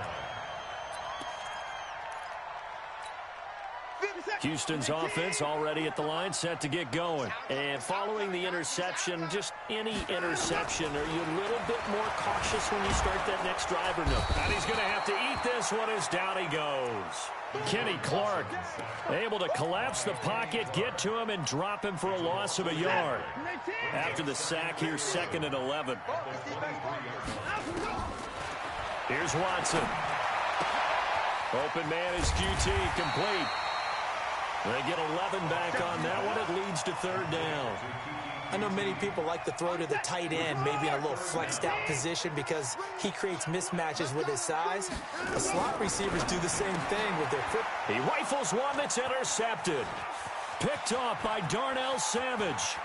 line. Houston's offense already at the line, set to get going. And following the interception, just any interception, are you a little bit more cautious when you start that next drive or no? And he's going to have to eat this one as down he goes. Kenny Clark able to collapse the pocket, get to him, and drop him for a loss of a yard. After the sack, here's second and 11. Here's Watson. Open man is QT, complete. They get 11 back on that one. It leads to third down. I know many people like to throw to the tight end, maybe in a little flexed out position, because he creates mismatches with his size. The slot receivers do the same thing with their foot. He rifles one that's intercepted. Picked off by Darnell Savage.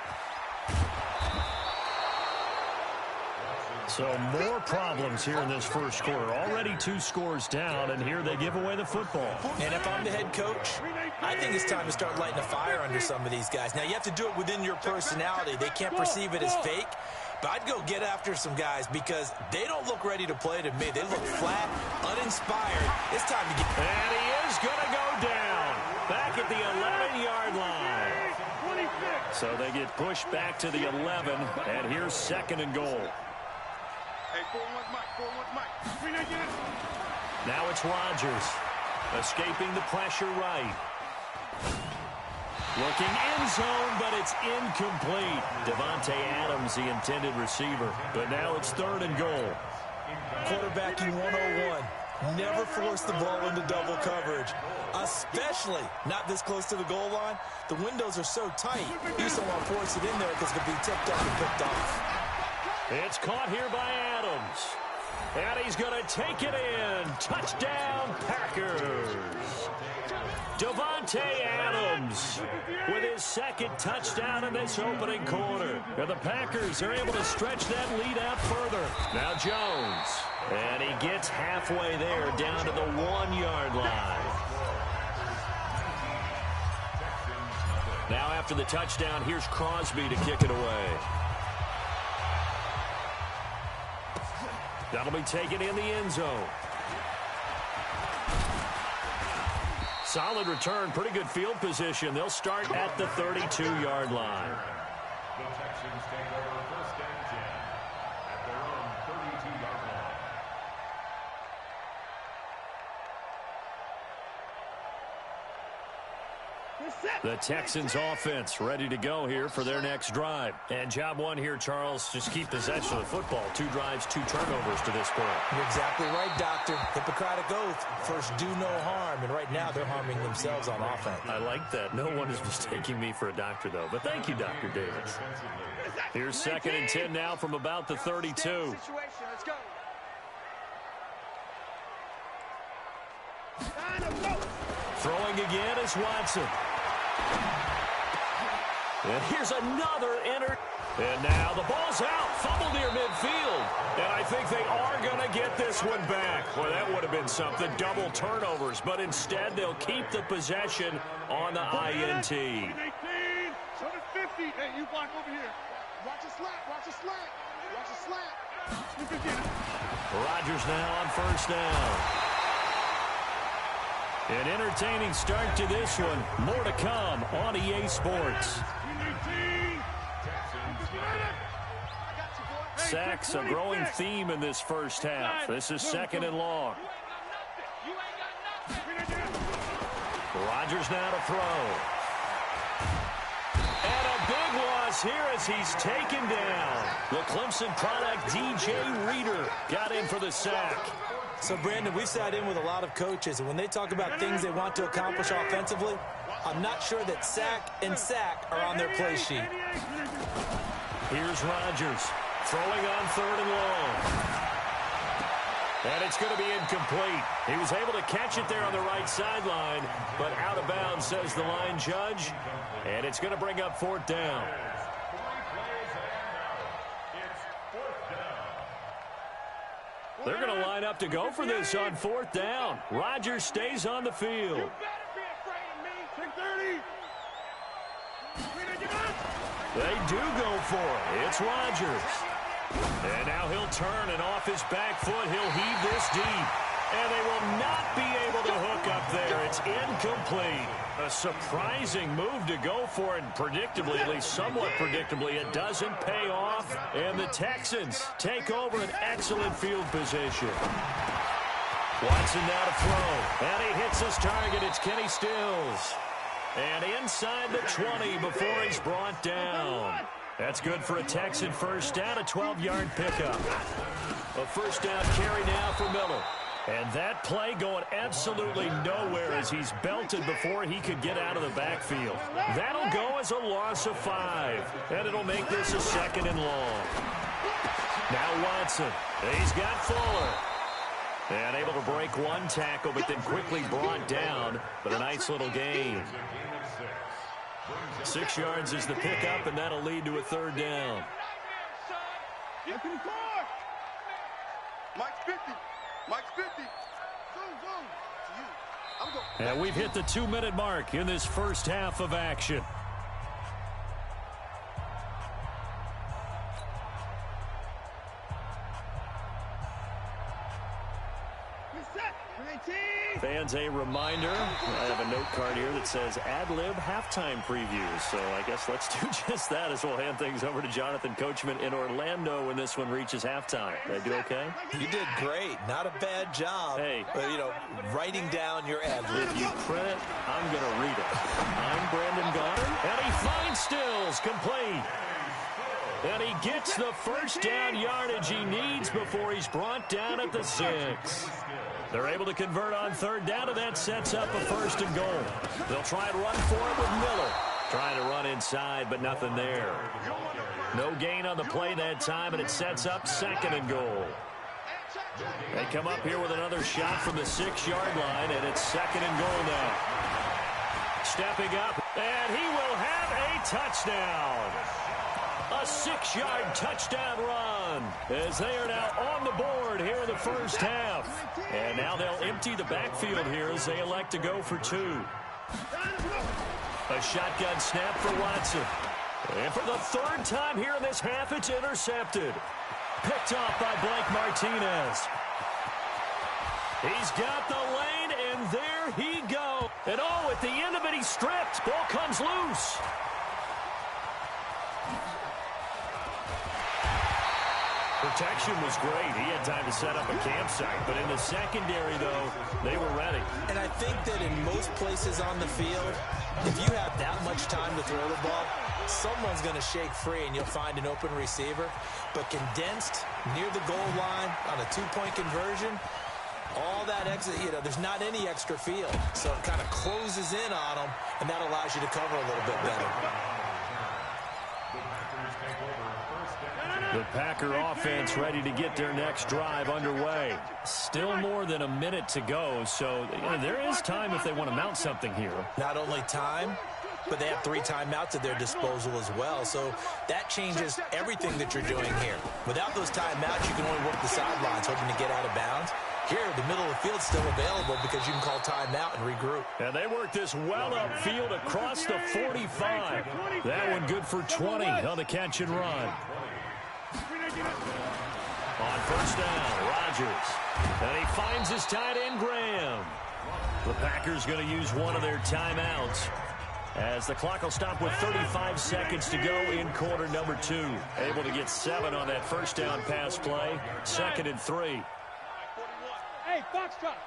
So more problems here in this first quarter. Already 2 scores down, and here they give away the football. And if I'm the head coach, I think it's time to start lighting a fire under some of these guys. Now, you have to do it within your personality. They can't perceive it as fake. But I'd go get after some guys, because they don't look ready to play to me. They look flat, uninspired. It's time to get... And he is going to go down. Back at the 11-yard line. So they get pushed back to the 11, and here's second and goal. Hey, 4-1 Mike, 4-1 Mike. Now it's Rodgers, escaping the pressure right. Looking end zone, but it's incomplete. Devontae Adams, the intended receiver. But now it's 3rd and goal. Quarterbacking 101. Never force the ball into double coverage, especially not this close to the goal line. The windows are so tight, you just don't want to force it in there because it could be tipped up and picked off. It's caught here by Adams. And he's going to take it in. Touchdown, Packers. Devontae Adams with his 2nd touchdown in this opening quarter. And the Packers are able to stretch that lead out further. Now Jones. And he gets halfway there down to the 1-yard line. Now after the touchdown, here's Crosby to kick it away. That'll be taken in the end zone. Solid return, pretty good field position. They'll start at the 32-yard line. The Texans take over 1st and 10 at their own 32-yard line. The Texans offense ready to go here for their next drive. And job 1 here, Charles, just keep possession of the football. 2 drives, 2 turnovers to this point. You're exactly right, Doctor. Hippocratic oath. First, do no harm. And right now, they're harming themselves on offense. I like that. No one is mistaking me for a doctor, though. But thank you, Dr. Davis. Here's 2nd and 10 now from about the 32. Let's go. Throwing again is Watson. And here's another And now the ball's out. Fumble near midfield. And I think they are going to get this one back. Well, that would have been something. Double turnovers. But instead, they'll keep the possession on the INT. 18, 50. Hey, you block over here. Watch a slant. Watch a slant. Watch a slant. Rodgers now on 1st down. An entertaining start to this one. More to come on EA Sports. Sacks, a growing theme in this first half. This is 2nd and long. Rodgers now to throw. And a big loss here as he's taken down. The Clemson product, DJ Reader, got in for the sack. So, Brandon, we've sat in with a lot of coaches, and when they talk about things they want to accomplish offensively, I'm not sure that sack and sack are on their play sheet. Here's Rodgers throwing on 3rd and long. And it's going to be incomplete. He was able to catch it there on the right sideline, but out of bounds, says the line judge. And it's going to bring up 4th down. They're going to line up to go for this on 4th down. Rodgers stays on the field. They do go for it. It's Rodgers. And now he'll turn, and off his back foot, he'll heave this deep. And they will not be able to hook up there. It's incomplete. A surprising move to go for it, and predictably, at least somewhat predictably, it doesn't pay off. And the Texans take over an excellent field position. Watson now to throw. And he hits his target. It's Kenny Stills. And inside the 20 before he's brought down. That's good for a Texan first down, a 12-yard pickup. A first down carry now for Miller. And that play going absolutely nowhere as he's belted before he could get out of the backfield. That'll go as a loss of 5. And it'll make this a 2nd and long. Now Watson. He's got Fuller. And able to break one tackle, but then quickly brought down. But a nice little gain. 6 yards is the pickup, and that'll lead to a 3rd down. Mike's 50. Mike's 50. Zoom. To you. I'm going. And we've hit the 2-minute mark in this first half of action. Fans, a reminder, I have a note card here that says ad-lib halftime previews. So I guess let's do just that as we'll hand things over to Jonathan Coachman in Orlando when this one reaches halftime. Did I do okay? You did great. Not a bad job. Hey. Writing down your ad-lib. If you print it, I'm going to read it. I'm Brandon Goddard, and he finds Stills complete. And he gets the first down yardage he needs before he's brought down at the 6. They're able to convert on third down, and that sets up a 1st and goal. They'll try and run for it with Miller. Trying to run inside, but nothing there. No gain on the play that time, and it sets up 2nd and goal. They come up here with another shot from the 6-yard line, and it's 2nd and goal now. Stepping up, and he will have a touchdown. A 6-yard touchdown run as they are now on the board here in the first half. And now they'll empty the backfield here as they elect to go for 2. A shotgun snap for Watson. And for the 3rd time here in this half, it's intercepted. Picked off by Blake Martinez. He's got the lane, and there he goes. And at the end of it, he's stripped. Ball comes loose. Protection was great. He had time to set up a campsite, but in the secondary, though, they were ready. And I think that in most places on the field, if you have that much time to throw the ball, someone's going to shake free and you'll find an open receiver. But condensed near the goal line on a 2-point conversion, all that exit, there's not any extra field. So it kind of closes in on them, and that allows you to cover a little bit better. The Packer offense ready to get their next drive underway. Still more than a minute to go, so there is time if they want to mount something here. Not only time, but they have 3 timeouts at their disposal as well, so that changes everything that you're doing here. Without those timeouts, you can only work the sidelines, hoping to get out of bounds. Here, the middle of the field's still available because you can call timeout and regroup. And they work this well upfield across the 45. That one good for 20 on the catch and run. On first down, Rodgers. And he finds his tight end, Graham. The Packers going to use one of their timeouts as the clock will stop with 35 seconds to go in quarter number 2. Able to get 7 on that first down pass play. 2nd and 3. Hey, Foxtrot.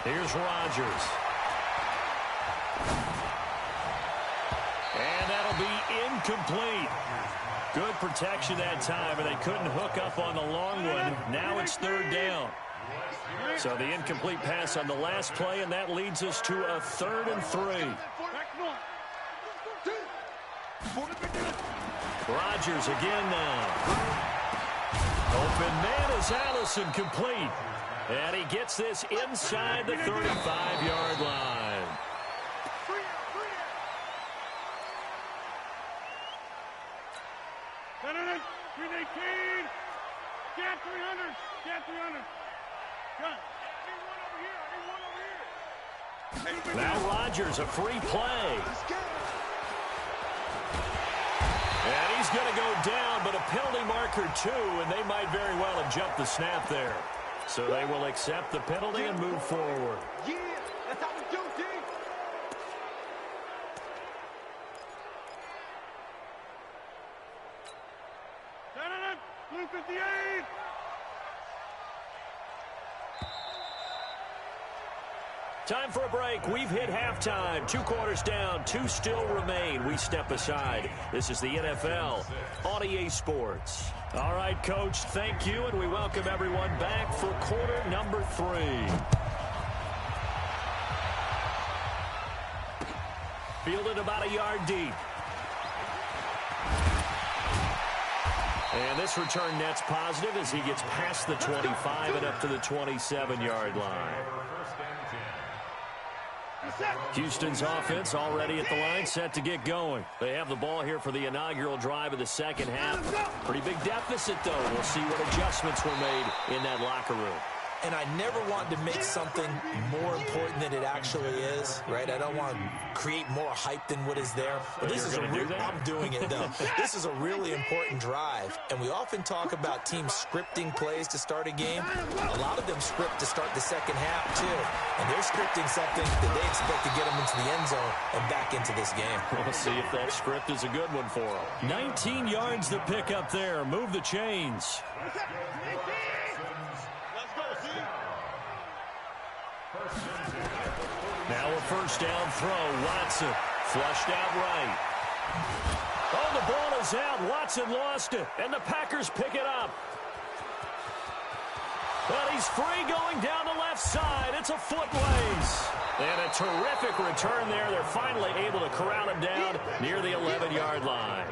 Here's Rodgers. And that'll be incomplete. Good protection that time, and they couldn't hook up on the long one. Now it's 3rd down. So the incomplete pass on the last play, and that leads us to a 3rd and 3. Rodgers again now. Open man is Allison, complete. And he gets this inside the 35-yard line. Get 300. Now Rodgers, a free play. And he's going to go down, but a penalty marker too, and they might very well have jumped the snap there. So they will accept the penalty and move forward. Yeah, that's how we do, D. Blue 58. Time for a break. We've hit halftime. 2 quarters down. 2 still remain. We step aside. This is the NFL on EA Sports. All right, Coach, thank you, and we welcome everyone back for quarter number 3. Fielded about a yard deep. And this return net's positive as he gets past the 25 and up to the 27-yard line. Houston's offense already at the line, set to get going. They have the ball here for the inaugural drive of the second half. Pretty big deficit, though. We'll see what adjustments were made in that locker room. and I never want to make something more important than it actually is, right? I don't want to create more hype than what is there. But this is I'm doing it, though. This is a really important drive, and we often talk about teams scripting plays to start a game. A lot of them script to start the second half, too, and they're scripting something that they expect to get them into the end zone and back into this game. We'll see if that script is a good one for them. 19 yards to pick up there. Move the chains. Now a first down throw. Watson flushed out right. Oh, the ball is out. Watson lost it, and the Packers pick it up. But he's free going down the left side. It's a foot ways. And a terrific return there. They're finally able to corral him down near the 11-yard line.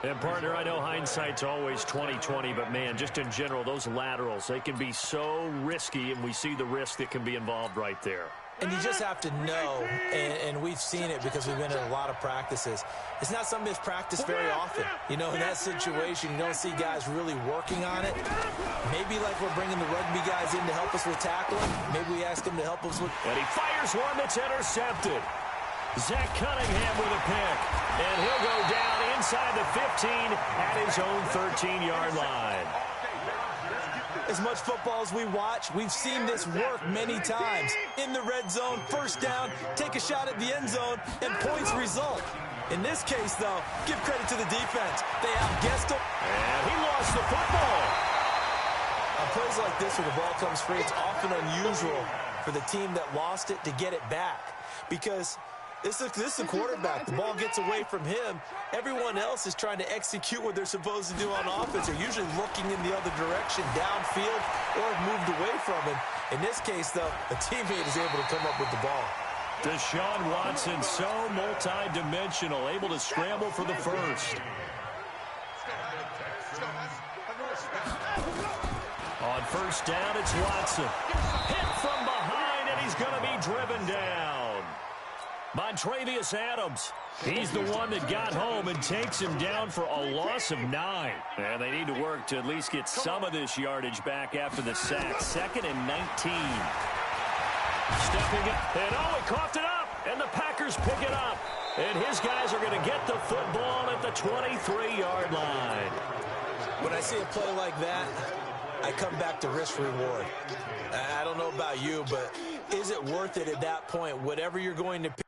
And, partner, I know hindsight's always 20/20, but, man, just in general, those laterals, they can be so risky, and we see the risk that can be involved right there. And you just have to know, and we've seen it because we've been in a lot of practices. It's not something that's practiced very often. You know, in that situation, you don't see guys really working on it. Maybe like we're bringing the rugby guys in to help us with tackling. Maybe we ask them to help us with... And he fires one that's intercepted. Zach Cunningham with a pick. And he'll go down inside the 15 at his own 13-yard line. As much football as we watch, we've seen this work many times. In the red zone, first down, take a shot at the end zone, and points result. In this case, though, give credit to the defense. They outguessed him. And he lost the football. On plays like this where the ball comes free, it's often unusual for the team that lost it to get it back. Because this is the quarterback. The ball gets away from him. Everyone else is trying to execute what they're supposed to do on offense. They're usually looking in the other direction, downfield, or moved away from him. In this case, though, a teammate is able to come up with the ball. Deshaun Watson, so multi-dimensional, able to scramble for the first. On first down, it's Watson. Hit from behind, and he's going to be driven down. Montravius Adams, he's the one that got home and takes him down for a loss of 9. And they need to work to at least get some of this yardage back after the sack. 2nd and 19. Stepping it, and he coughed it up, and the Packers pick it up. And his guys are going to get the football at the 23-yard line. When I see a play like that, I come back to risk-reward. I don't know about you, but is it worth it at that point? Whatever you're going to pick.